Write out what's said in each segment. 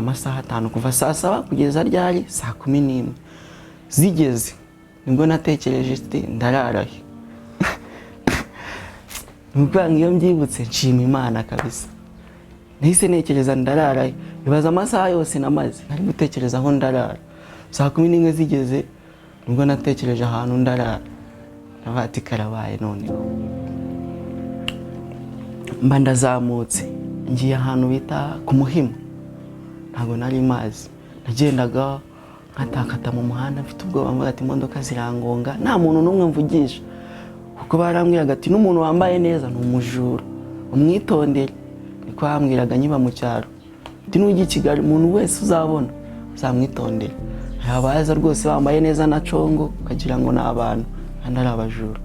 amasaha 5 kuva saa 7 kugeza ryari saa 11 zigeze nibwo natekereje iti ndararahe nubwo ngiyo mbyibutse nshima Imana kabisa nahise nekereza ndararahe bibaza amasaha yose namaze nari gutekereza aho ndarara saa 11 zigeze nibwo natekereje ahantu ndarara nabati karabaye none mba ndazamutse ngiye ahantu bita ku Muhima ntago nari mazi nagendaga nkatakata mu muhanda mfite ubwoba mvuga ati imodoka zirangonga nta muntu numwe mvugisha kuko barambwiraga ati n'umuntu wambaye neza ni umujura umwitondere niko bambwiraga nyiba mu cyaro ati n'ujya Kigali umuntu wese uzabona uzamwitondere abaza rwose bambaye neza na congo ukagira ngo n'abantu kandi ari abajura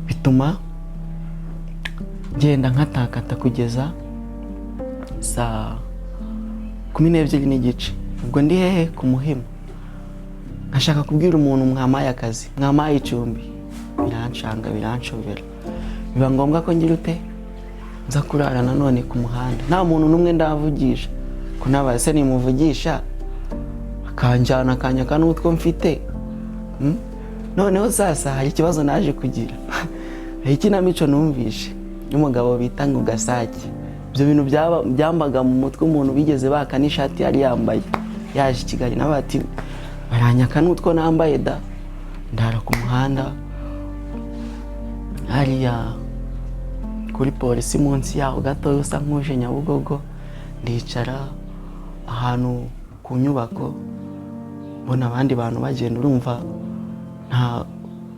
bituma genda nkatakata kugeza saa 12 n'igice ubwo ndi hehe ku Muhima nkashaka kubwira umuntu mwamaye akazi mwamaye icumbi biranshanga biranshobera biba ngombwa ko ngira ute nza kurara nanone ku muhanda nta muntu numwe ndavugisha ko nabase nimuvugisha akanjana akanyaka n'utwo mfite noneho sasa hari ikibazo naje kugira ikinamico numvishe n'umugabo bita ngo Gasake ibyo bintu byambaga mu mutwe umuntu bigeze baka n'ishati yari yambaye yaje Kigali nabati baranyaka n'utwo nambaye da ndara ku muhanda hariya kuri polisi munsi yaho gato usa nk'uje Nyabugogo ndicara ahantu ku nyubako mbona abandi bantu bagenda urumva nta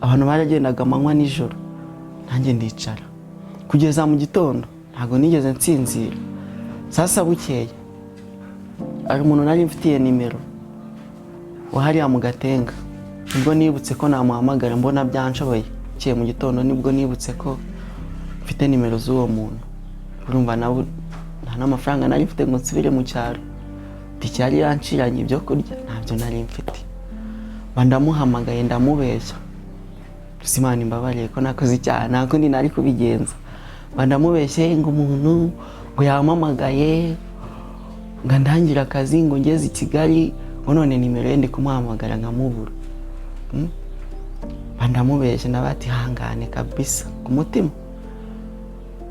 abantu baragendaga amanywa nijoro nanjye ndicara kugeza mu gitondo ntago nigeze nsinzira sasa bukeye ari umuntu nari mfitiye nimero wahariya mu Gatenga nibwo nibutse ko namuhamagara mbona byanshoboye kiye mu gitondo nibwo nibutse ko mfite nimero z'uwo muntu urumva nabo nta n'amafaranga nari mfite ngo nsubire mu cyaro ticyari yanciranye ibyo kurya ntabyo nari mfite bandamuhamagaye ndamubeshya Simana imbabariye ko nakoze icyaha nako ndi nari kubigenza bandamubeshye ngo umuntu ngo yamamagaye ngo ndangira akazi ngo ngeze I Kigali ngo none nimero ye ndi kumuhamagara nkamubura bandamubeshye nabati hangane kabisa ku mutima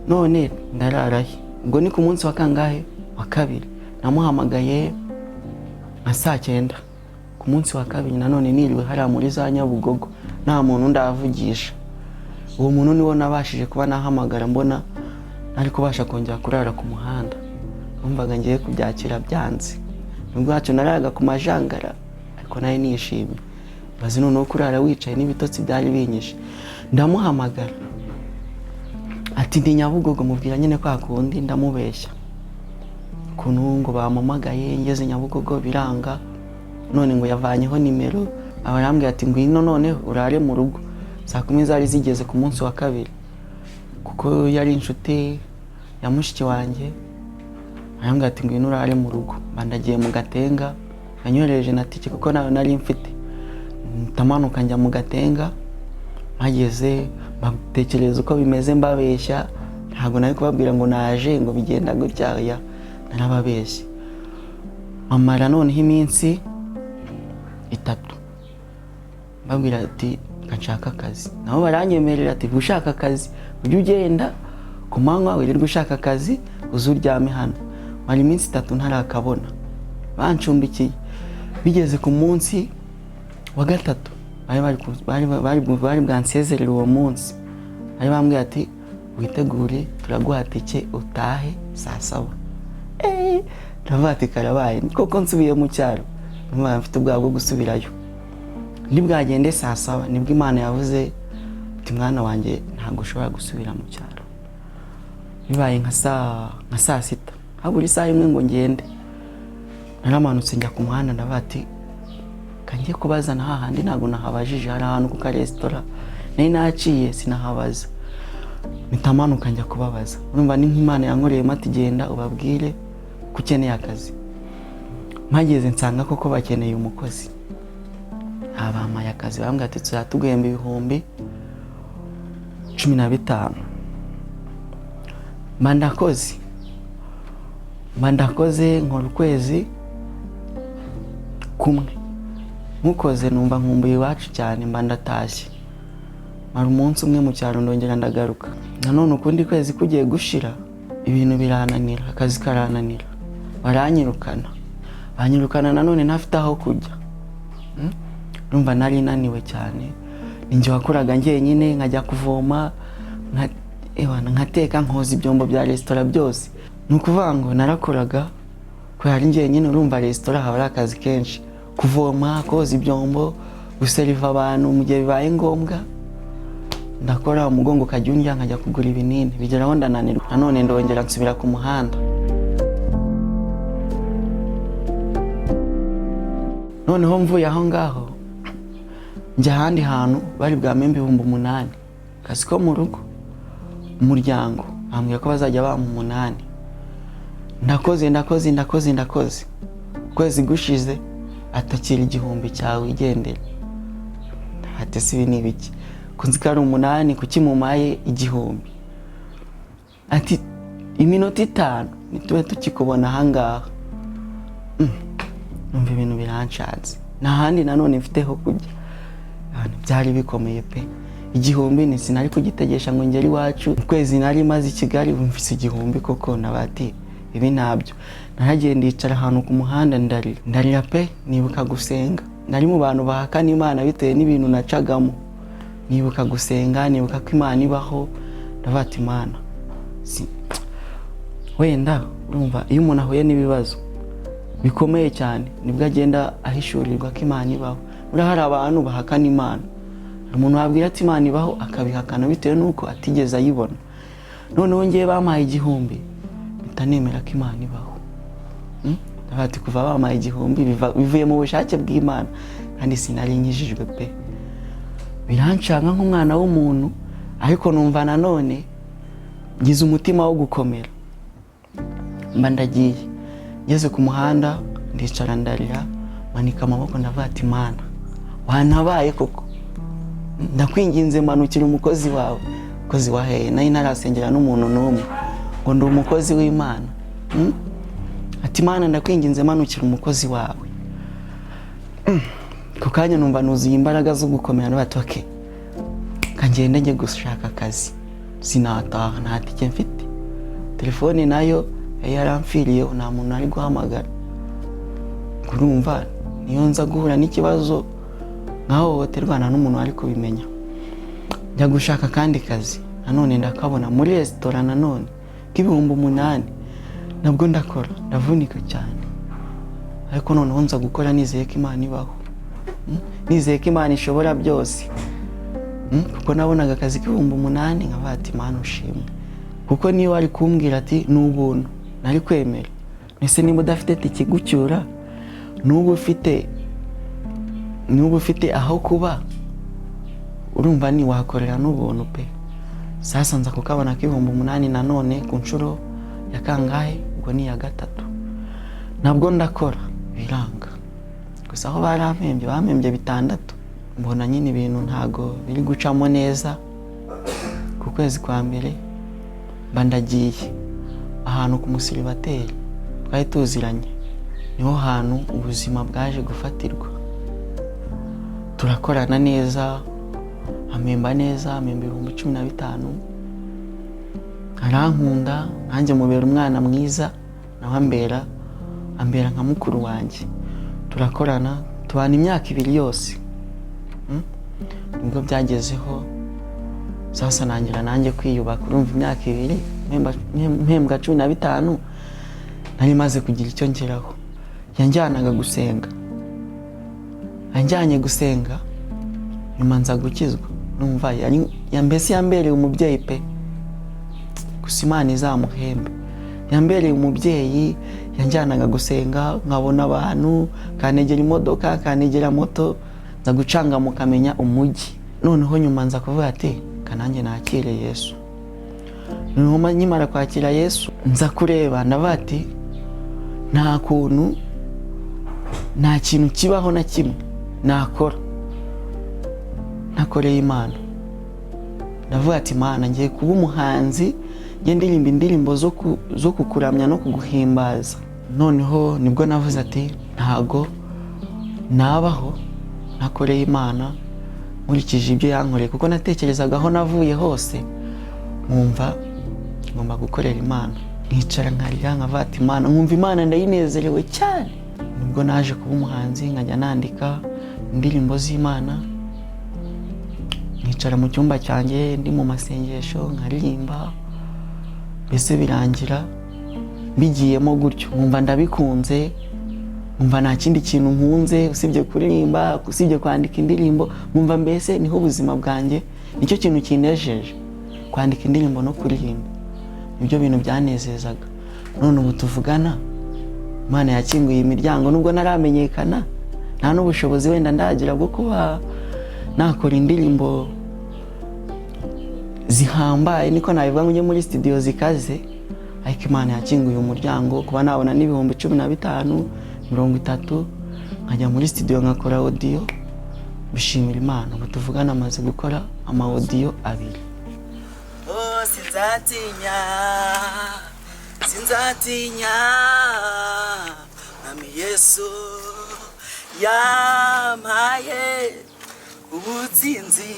none ndararahe ubwo ni ku munsi wa kangahe wa kabiri namuhamagaye nka saa 9 ku munsi wa kabiri nanone niriwe hariya muri za Nyabugogo nta muntu ndavugisha uwo muntu niwo nabashije kuba nahamagara mbona nari kubasha kongera kurara ku muhanda numvaga ngiye kubyakira byanze nubwo hacu naraga ku majangara ariko nayo nishimye bazi noneho kurara wicaye n'ibitotsi byari binyishe ndamuhamagara ati ndi Nyabugogo mubwira nyine kwa kundi ndamubeshya kuntu ngo bamamagaye ngeze Nyabugogo biranga none ngo yavanyeho nimero abarambye ati ngwino none urare mu rugo saa 10 zari zigeze ku munsi wa kabiri kuko yari inshuti ya mushiki wanjye arambye ati ngwino urare mu rugo bandagiye mu Gatenga yanyoreje na tike kuko nayo nari mfite tamanuka njya mu Gatenga mageze batekereza uko bimeze mbabeshya ntago nari kubabwira ngo naje ngo bigenda gutya ya narababeshye mamara none iminsi 3 babwira ati nshaka akazi nabo baranyemerera ati gushaka akazi ujye ugenda ku manywa wirirwa ushaka akazi uzuryame hano mari iminsi 3 ntarakabona bancumbikiye bigeze ku munsi wa gatatu bari bwansezerera uwo munsi ari bambwiye ati witegure turaguha tike utahe saa 7 ndavati karabaye koko nsubiye mu cyaro numva mfite ubwabo bwo gusubirayo nibwagende saa 7 nibwo Imana yavuze ati mwana wanjye ntago ushobora gusubira mu cyaro bibaye nka saa 6 haburi saa 1 ngo ngende naramanutse njya ku muhanda ndabati kangiye kubaza na hahandi ntago nahabajije hari ahantu ku restaurant nari naciye sinahabaza mitamanuka njya kubabaza urumva ni nk'Imana yankoreye mati genda ubabwire kukeneye akazi mageze nsanga koko bakeneye umukozi abamaye akazi bambwa ati tuzatuguhemba 15,000 mandakoze nkora ukwezi kumwe mukoze numva nkumbuye iwacu cyane mba ndatashye mara umunsi umwe mu cyaro ndongera ndagaruka nanone ukundi kwezi kugiye gushira ibintu birananira akazi karananira banyirukana nanone ntafite aho kujya numva nari naniwe cyane ninjye wakoraga njyenyine nkajya kuvoma nkateka nkoza ibyombo bya resitora byose nukuvuga ngo narakoraga ko yari njyenyine urumva resitora haba ari akazi kenshi kuvoma koza ibyombo guseriva abantu mu gihe bibaye ngombwa ndakora umugongo kajya undya nkajya kugura ibinini bigeraho ndananirwa nanone ndongera nsubira ku muhanda noneho mvuye aho ngaho njya ahandi hantu bari bwamembe 8,000 kazi ko mu rugo umuryango ambwiye ko bazajya bampa 8 ndakoze kwezi gushize atakira 1,000 cyawe igendera ate sibi nibiki kunzikara 8 kuki mumaye 1,000 ati iminota 5 nitwe tukikubona hangaha numva ibintu biranshatse nahandi nanone mfiteho kujya byari bikomeye pe 1,000 ni sinari kugitegesha ngo ngeri wacu kwezi nari maze i Kigali mfise 1,000 koko nabati ibi ntabyo naragiye ndicara ahantu ku muhanda ndarira pe nibuka gusenga nari mu bantu bahakana Imana bitewe n'ibintu nacagamo nibuka gusenga nibuka ko Imana ibaho ndavata Imana wenda urumva iyo umuntu ahuye n'ibibazo bikomeye cyane nibwo agenda ahishurirwa ko Imana ibaho hari abantu bahakana Imana umuntu wabwira ati Imana ibaho akabihakana bitewe nuko atigeze ayibona noneho ngiye bamaye 1,000 bitanemera ko Imana ibaho ndabati kuva bamaye 1,000 bivuye mu bushake bw'Imana kandi sinari nyijijwe pe birancanga nk'umwana w'umuntu ariko numva nanone ngize umutima wo gukomera mba ndagiye ngeze ku muhanda ndicara ndarira manika amaboko ndavata Imana wanabaye koko ndakwinginze manukira umukozi wawe umukozi waheye nayo narasengera n'umuntu n'umwe ngo ndi umukozi w'Imana ati Imana ndakwinginze manukira umukozi wawe kukanya numva nuzuye imbaraga zo gukomera n'abati okay kangenda njye gushaka akazi sinataha nta tike mfite telefone nayo yaramfiriye nta muntu ari guhamagara kurumva niyo nza guhura n'ikibazo nkahohoterwa nta n'umuntu ari kubimenya njya gushaka kandi kazi nanone ndakabona muri resitora nanone k'8,000 nabwo ndakora ndavunika cyane ariko noneho nza gukora nizeye ko Imana ibaho nizeye ko Imana ishobora byose kuko nabonaga akazi k'8,000 nkabati Imana ushimwe kuko niyo ari kumbwira ati n'ubuntu nari kwemera ese niba udafite tikigucyura n'ubu ufite aho kuba urumva ni wakorera n'ubuntu pe sasa nza kukabona ko 8,000 nanone ku nshuro ya kangahe ubwo ni ya 3 nabwo ndakora biranga gusa aho bamembye 6 mbona nyine ibintu ntago biri gucamo neza ku kwezi kwa mbere bandagiye ahantu ku musiribateri twari tuziranye niho hantu ubuzima bwaje gufatirwa turakorana neza amemba neza amemba 15,000 arankunda nanjye mubera umwana mwiza nawe ambera nka mukuru wanjye turakorana tubana imyaka 2 yose nibwo byagezeho sasa nangira nanjye kwiyubaka urumva imyaka 2 mpembwa 15 nari maze kugira icyo ngeraho yanjyanaga gusenga anjyanye gusenga nyuma nza gukizwa numva mbese yambereye umubyeyi pe gusa Imana izamuhembe yambereye umubyeyi yanjyanaga gusenga nkabona abantu kanegera imodoka kanegera moto nza gucanga mukamenya umujyi noneho nyuma nza kuvuga ati kananjye nakire Yesu nyuma nyimara kwakira Yesu nza kureba ndabati nta kintu kibaho na kimwe nakora nakoreye Imana ndavuga ati Imana ngiye kuba umuhanzi ngiye ndirimba indirimbo zo kukuramya no kuguhimbaza noneho nibwo navuze ati ntago nabaho nakoreye Imana nkurikije ibyo yankoreye, kuko natekerezaga aho navuye hose nkumva ngomba gukorera Imana, nkicara nkarira nkavata Imana, nkumva Imana ndayinezerewe cyane. Nibwo naje kuba umuhanzi, nkajya nandika indirimbo z'Imana, nkicara mu cyumba cyanjye ndi mu masengesho nkaririmba, mbese birangira bigiyemo gutyo, nkumva ndabikunze, nkumva nta kindi kintu nkunze usibye kuririmba, usibye kwandika indirimbo, nkumva mbese niho ubuzima bwanjye, nicyo kintu kinejeje, kwandika indirimbo no kuririmba, nibyo bintu byanezezaga. None ubu tuvugana Imana yakinguye imiryango, nubwo naramenyekana nta n'ubushobozi wenda ndagira bwo kuba nakora indirimbo zihambaye, niko nabivuga ngo njye muri studio zikaze, ariko Imana yakinguye umuryango kuba nabona n'ibihumbi 15, 30 nkajya muri studio nkakora audio, bishimira Imana. Ubu tuvugana amaze gukora ama audio 2. Oh, sinzatinya Mwami Yesu yampaye ubutsinzi.